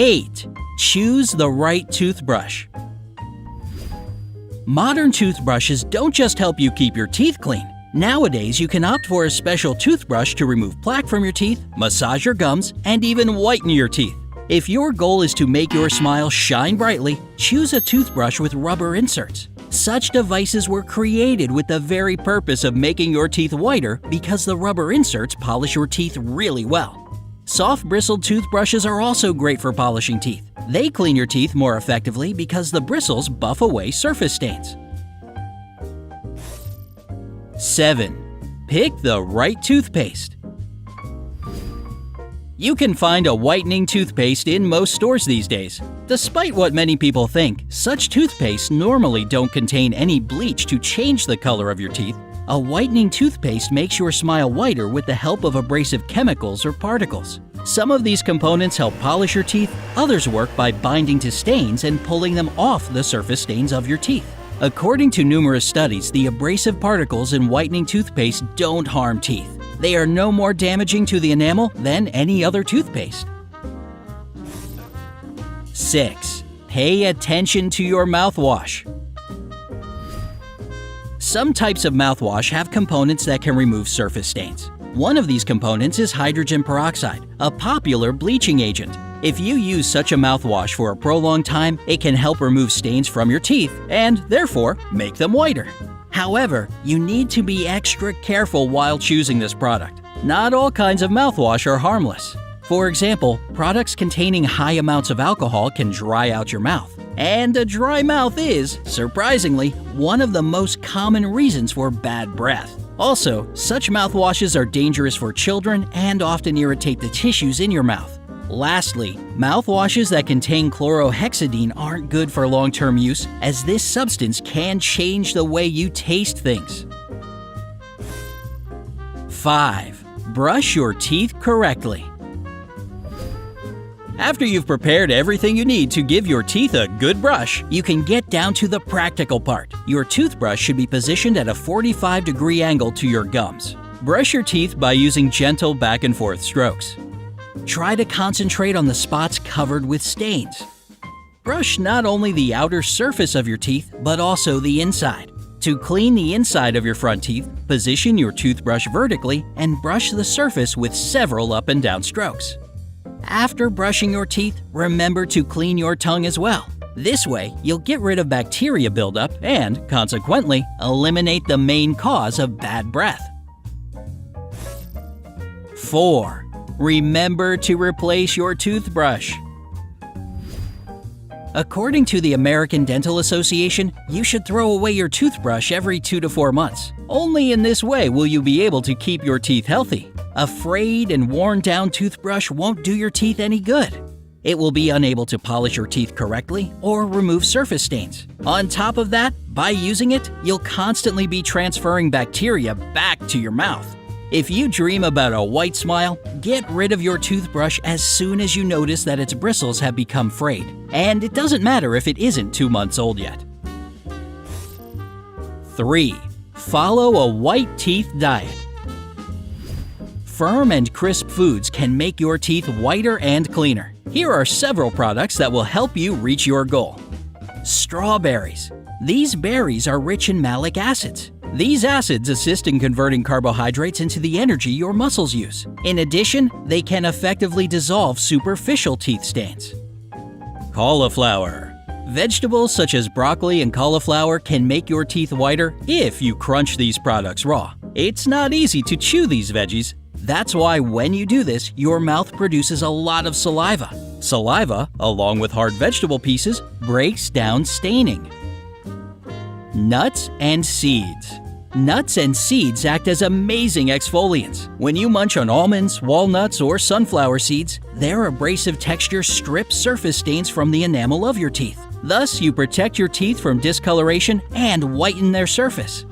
8. Choose the right toothbrush. Modern toothbrushes don't just help you keep your teeth clean. Nowadays, you can opt for a special toothbrush to remove plaque from your teeth, massage your gums, and even whiten your teeth. If your goal is to make your smile shine brightly, choose a toothbrush with rubber inserts. Such devices were created with the very purpose of making your teeth whiter because the rubber inserts polish your teeth really well. Soft bristled toothbrushes are also great for polishing teeth. They clean your teeth more effectively because the bristles buff away surface stains. 7. Pick the right toothpaste. You can find a whitening toothpaste in most stores these days. Despite what many people think, such toothpastes normally don't contain any bleach to change the color of your teeth. A whitening toothpaste makes your smile whiter with the help of abrasive chemicals or particles. Some of these components help polish your teeth, others work by binding to stains and pulling them off the surface stains of your teeth. According to numerous studies, the abrasive particles in whitening toothpaste don't harm teeth. They are no more damaging to the enamel than any other toothpaste. 6. Pay attention to your mouthwash. Some types of mouthwash have components that can remove surface stains. One of these components is hydrogen peroxide, a popular bleaching agent. If you use such a mouthwash for a prolonged time, it can help remove stains from your teeth and, therefore, make them whiter. However, you need to be extra careful while choosing this product. Not all kinds of mouthwash are harmless. For example, products containing high amounts of alcohol can dry out your mouth. And a dry mouth is, surprisingly, one of the most common reasons for bad breath. Also, such mouthwashes are dangerous for children and often irritate the tissues in your mouth. Lastly, mouthwashes that contain chlorhexidine aren't good for long-term use, as this substance can change the way you taste things. 5. Brush your teeth correctly. After you've prepared everything you need to give your teeth a good brush, you can get down to the practical part. Your toothbrush should be positioned at a 45-degree angle to your gums. Brush your teeth by using gentle back and forth strokes. Try to concentrate on the spots covered with stains. Brush not only the outer surface of your teeth, but also the inside. To clean the inside of your front teeth, position your toothbrush vertically and brush the surface with several up and down strokes. After brushing your teeth, remember to clean your tongue as well. This way, you'll get rid of bacteria buildup and, consequently, eliminate the main cause of bad breath. 4. Remember to replace your toothbrush. According to the American Dental Association, you should throw away your toothbrush every 2 to 4 months. Only in this way will you be able to keep your teeth healthy. A frayed and worn-down toothbrush won't do your teeth any good. It will be unable to polish your teeth correctly or remove surface stains. On top of that, by using it, you'll constantly be transferring bacteria back to your mouth. If you dream about a white smile, get rid of your toothbrush as soon as you notice that its bristles have become frayed. And it doesn't matter if it isn't 2 months old yet. 3. Follow a white teeth diet. Firm and crisp foods can make your teeth whiter and cleaner. Here are several products that will help you reach your goal. Strawberries. These berries are rich in malic acids. These acids assist in converting carbohydrates into the energy your muscles use. In addition, they can effectively dissolve superficial teeth stains. Cauliflower. Vegetables such as broccoli and cauliflower can make your teeth whiter if you crunch these products raw. It's not easy to chew these veggies. That's why when you do this, your mouth produces a lot of saliva. Saliva, along with hard vegetable pieces, breaks down staining. Nuts and seeds. Nuts and seeds act as amazing exfoliants. When you munch on almonds, walnuts, or sunflower seeds, their abrasive texture strips surface stains from the enamel of your teeth. Thus, you protect your teeth from discoloration and whiten their surface.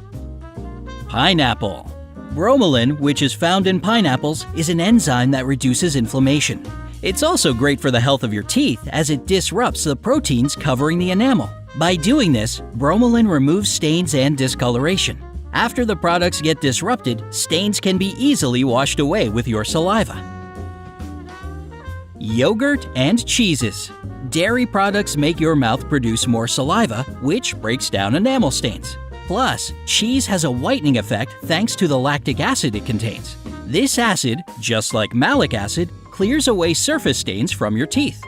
Pineapple. Bromelain, which is found in pineapples, is an enzyme that reduces inflammation. It's also great for the health of your teeth as it disrupts the proteins covering the enamel. By doing this, bromelain removes stains and discoloration. After the products get disrupted, stains can be easily washed away with your saliva. Yogurt and cheeses. Dairy products make your mouth produce more saliva, which breaks down enamel stains. Plus, cheese has a whitening effect thanks to the lactic acid it contains. This acid, just like malic acid, clears away surface stains from your teeth.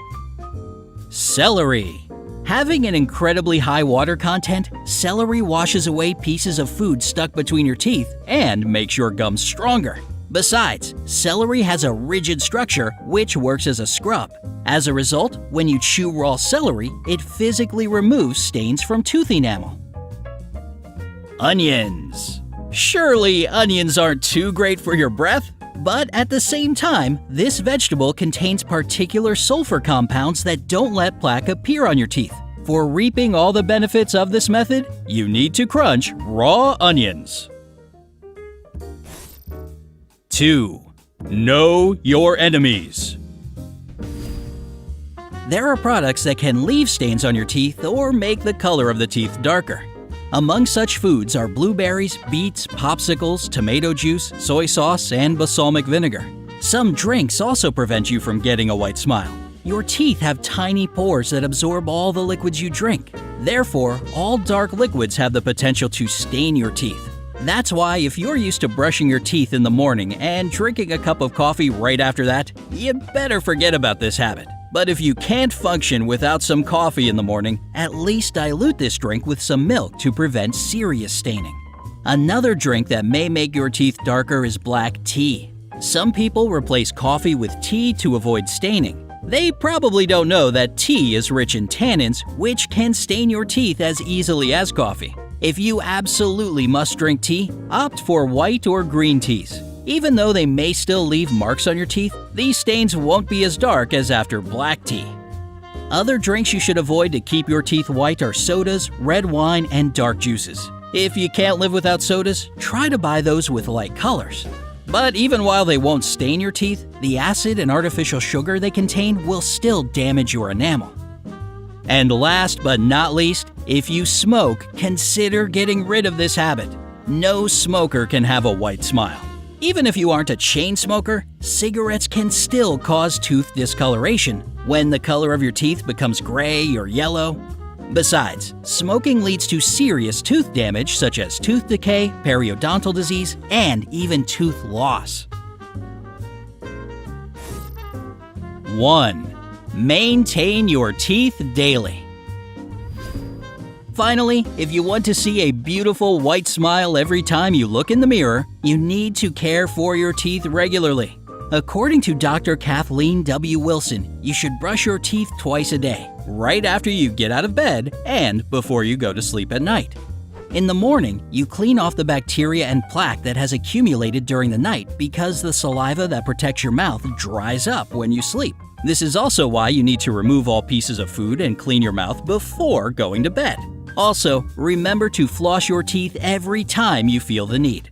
Celery. Having an incredibly high water content, celery washes away pieces of food stuck between your teeth and makes your gums stronger. Besides, celery has a rigid structure which works as a scrub. As a result, when you chew raw celery, it physically removes stains from tooth enamel. Onions. Surely onions aren't too great for your breath? But at the same time, this vegetable contains particular sulfur compounds that don't let plaque appear on your teeth. For reaping all the benefits of this method, you need to crunch raw onions. 2. Know your enemies. There are products that can leave stains on your teeth or make the color of the teeth darker. Among such foods are blueberries, beets, popsicles, tomato juice, soy sauce, and balsamic vinegar. Some drinks also prevent you from getting a white smile. Your teeth have tiny pores that absorb all the liquids you drink. Therefore, all dark liquids have the potential to stain your teeth. That's why if you're used to brushing your teeth in the morning and drinking a cup of coffee right after that, you better forget about this habit. But if you can't function without some coffee in the morning, at least dilute this drink with some milk to prevent serious staining. Another drink that may make your teeth darker is black tea. Some people replace coffee with tea to avoid staining. They probably don't know that tea is rich in tannins, which can stain your teeth as easily as coffee. If you absolutely must drink tea, opt for white or green teas. Even though they may still leave marks on your teeth, these stains won't be as dark as after black tea. Other drinks you should avoid to keep your teeth white are sodas, red wine, and dark juices. If you can't live without sodas, try to buy those with light colors. But even while they won't stain your teeth, the acid and artificial sugar they contain will still damage your enamel. And last but not least, if you smoke, consider getting rid of this habit. No smoker can have a white smile. Even if you aren't a chain smoker, cigarettes can still cause tooth discoloration when the color of your teeth becomes gray or yellow. Besides, smoking leads to serious tooth damage such as tooth decay, periodontal disease, and even tooth loss. 1. Maintain your teeth daily. Finally, if you want to see a beautiful white smile every time you look in the mirror, you need to care for your teeth regularly. According to Dr. Kathleen W. Wilson, you should brush your teeth twice a day, right after you get out of bed and before you go to sleep at night. In the morning, you clean off the bacteria and plaque that has accumulated during the night because the saliva that protects your mouth dries up when you sleep. This is also why you need to remove all pieces of food and clean your mouth before going to bed. Also, remember to floss your teeth every time you feel the need.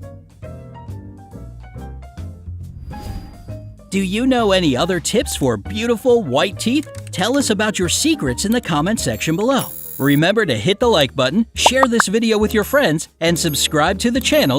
Do you know any other tips for beautiful white teeth? Tell us about your secrets in the comment section below. Remember to hit the like button, share this video with your friends, and subscribe to the channel